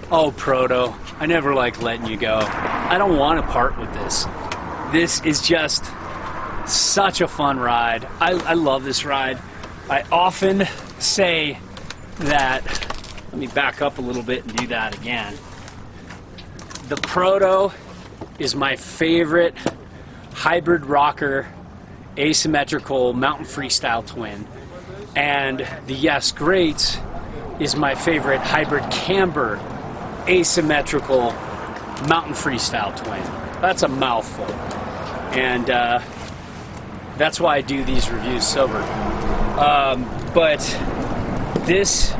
Oh, Proto, I never like letting you go. I don't want to part with this. This is just such a fun ride. I love this ride. I often say that, let me back up a little bit and do that again. The Proto is my favorite hybrid rocker, asymmetrical mountain freestyle twin. And the Yes Greats is my favorite hybrid camber, asymmetrical mountain freestyle twin. That's a mouthful. And that's why I do these reviews sober. But this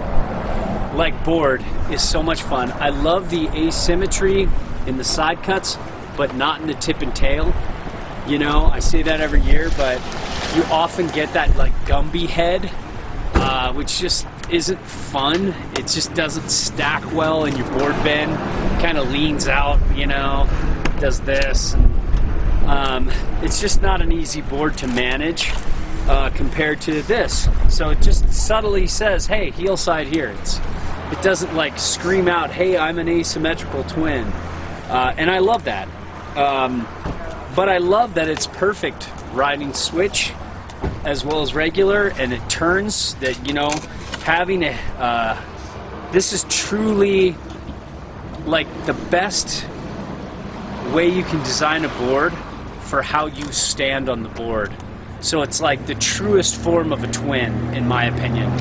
board is so much fun. I love the asymmetry in the side cuts, but not in the tip and tail. You know, I say that every year, but you often get that Gumby head, which just isn't fun. It just doesn't stack well in your board bend. Kind of leans out, you know, does this. And, it's just not an easy board to manage compared to this. So it just subtly says, hey, heel side here. It doesn't scream out, hey, I'm an asymmetrical twin. And I love that. But I love that it's perfect riding switch as well as regular, and it turns that, you know, having a, this is truly the best way you can design a board for how you stand on the board. So it's the truest form of a twin, in my opinion.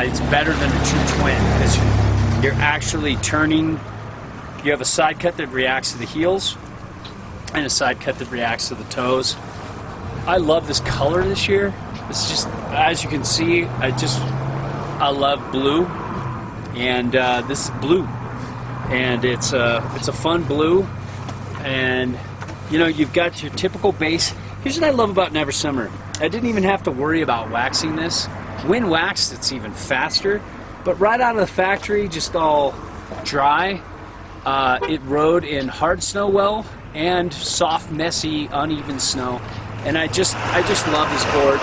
It's better than a true twin because you're actually turning. You have a side cut that reacts to the heels and a side cut that reacts to the toes. I love this color this year. It's just, as you can see, I love blue, and this is blue, and it's a fun blue, and you know, you've got your typical base. Here's what I love about Never Summer. I didn't even have to worry about waxing this. When waxed, it's even faster, but right out of the factory, just all dry. It rode in hard snow well and soft, messy, uneven snow, and I just love this board.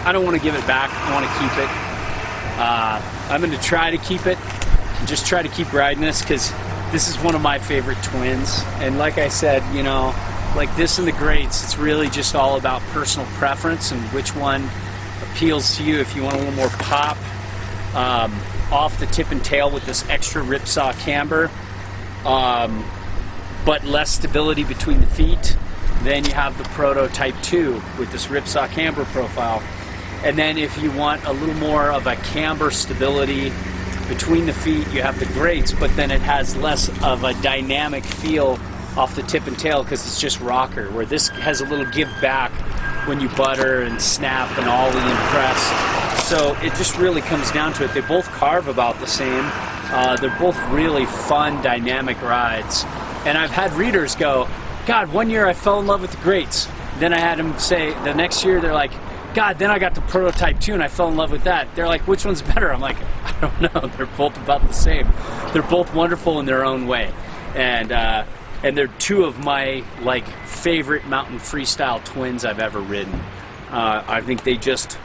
I don't want to give it back. I want to keep it. I'm going to try to keep it and just try to keep riding this because this is one of my favorite twins. And like I said, you know, this and the Greats, it's really just all about personal preference and which one appeals to you. If you want a little more pop off the tip and tail with this extra ripsaw camber, but less stability between the feet, then you have the Proto-Type II with this ripsaw camber profile. And then if you want a little more of a camber stability between the feet, you have the Greats, but then it has less of a dynamic feel off the tip and tail because it's just rocker, where this has a little give back when you butter and snap and ollie and press. So it just really comes down to it. They both carve about the same. They're both really fun, dynamic rides. And I've had readers go, God, one year I fell in love with the Greats. Then I had them say, the next year they're like, God, then I got the Proto-Type II and I fell in love with that. They're like, which one's better? I'm like, I don't know. They're both about the same. They're both wonderful in their own way. And they're two of my favorite mountain freestyle twins I've ever ridden. I think they just,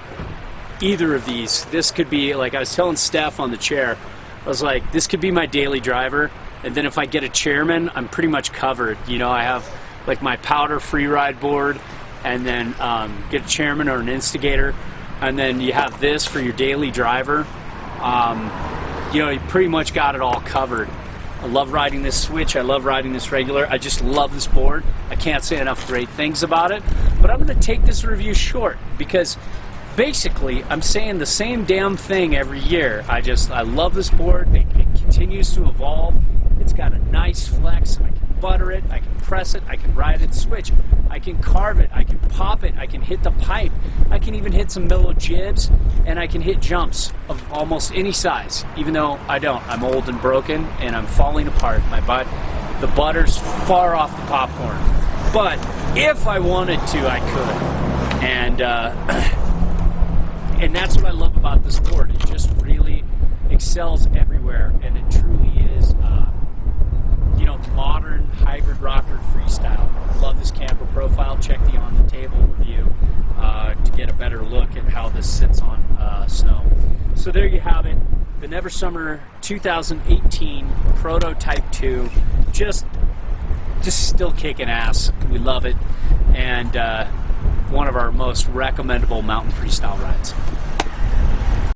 either of these, this could be, I was telling Steph on the chair, I was like, this could be my daily driver, and then if I get a chairman, I'm pretty much covered. You know, I have my powder free ride board, and then get a chairman or an instigator, and then you have this for your daily driver. You know, you pretty much got it all covered. I love riding this switch. I love riding this regular. I just love this board. I can't say enough great things about it. But I'm going to take this review short because basically I'm saying the same damn thing every year. I love this board. It continues to evolve. It's got a nice flex. I can butter it. I can press it. I can ride it switch. I can carve it. I can pop it. I can hit the pipe. I can even hit some mellow jibs, and I can hit jumps of almost any size, even though I don't. I'm old and broken, and I'm falling apart. My butt, the butter's far off the popcorn. But if I wanted to, I could. And that's what I love about this board. It just really excels everywhere, and it truly is, you know, modern hybrid rocker freestyle. Love this camber profile. Check the On the Table review to get a better look at how this sits on snow. So So there you have it, the Never Summer 2018 Proto-Type II, just still kicking ass. We love it, and one of our most recommendable mountain freestyle rides.